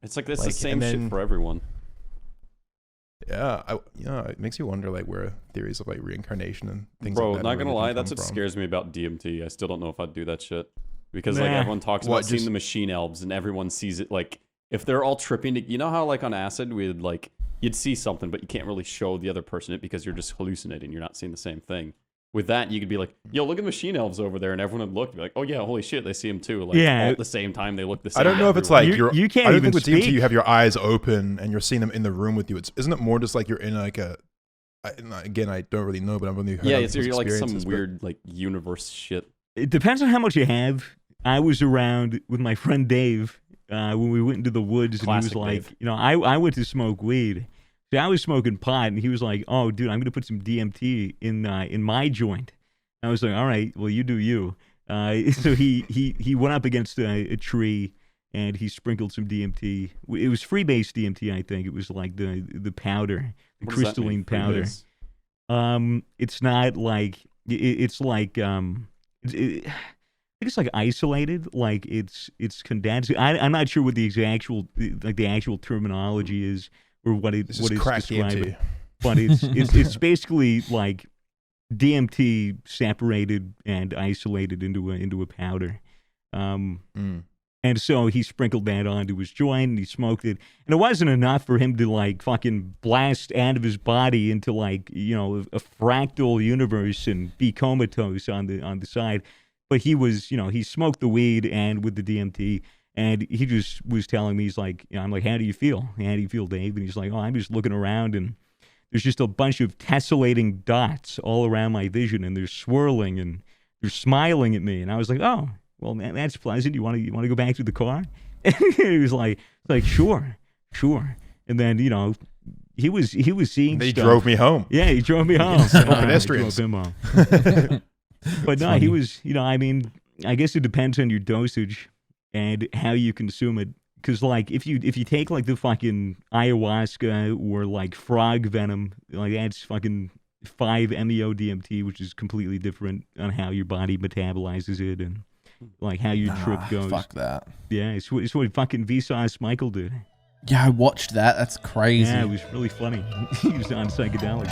It's like it's the same shit for everyone. Yeah, it makes you wonder like where theories of like reincarnation and things Bro, like that. not gonna lie, that's what what scares me about DMT. I still don't know if I'd do that shit. Because like everyone talks about seeing the machine elves and everyone sees it like if they're all tripping to, you know how like on acid we'd like you'd see something but you can't really show the other person it because you're just hallucinating, you're not seeing the same thing. With that, you could be like, yo, look at the machine elves over there, and everyone would look and be like, oh yeah, holy shit, they see him too. Like all at the same time, they look the same. I don't know if it's like you can't I don't even think with speak. DMT you have your eyes open and you're seeing them in the room with you. Isn't it more just like you're in like a again, I don't really know, but I've only heard you're like some weird like universe shit. It depends on how much you have. I was around with my friend Dave when we went into the woods, Classic and he was like, Dave. you know, I went to smoke weed. See, I was smoking pot, and he was like, oh, dude, I'm gonna put some DMT in my joint. I was like, all right, well, you do you. So he went up against a tree and he sprinkled some DMT. It was freebase DMT, I think. It was like the powder, the crystalline powder. It's not like it's like I think it's like isolated, like it's condensed. I'm not sure what the actual terminology is or what it's describing. But it's basically like DMT separated and isolated into a powder. And so he sprinkled that onto his joint and he smoked it. And it wasn't enough for him to like fucking blast out of his body into like, you know, a fractal universe and be comatose on the side. But he was, you know, he smoked the weed and with the DMT and he just was telling me, he's like, you know, I'm like, how do you feel? How do you feel, Dave? And he's like, oh, I'm just looking around and there's just a bunch of tessellating dots all around my vision, and they're swirling and they're smiling at me. And I was like, "Oh, well, man, that's pleasant. You want to go back to the car?" And he was like, "Sure." And then, you know, he was seeing. They stuff. drove me home. Yeah, he drove me home. Pedestrians. Drove him home. But no, he was. You know, I mean, I guess it depends on your dosage and how you consume it. Because, like, if you take, like, the fucking ayahuasca or, like, frog venom, like, that's fucking 5-MeO DMT, which is completely different on how your body metabolizes it and, like, how your trip goes. Fuck that. Yeah, it's what fucking Vsauce Michael did. Yeah, I watched that. That's crazy. Yeah, it was really funny. He was on psychedelics.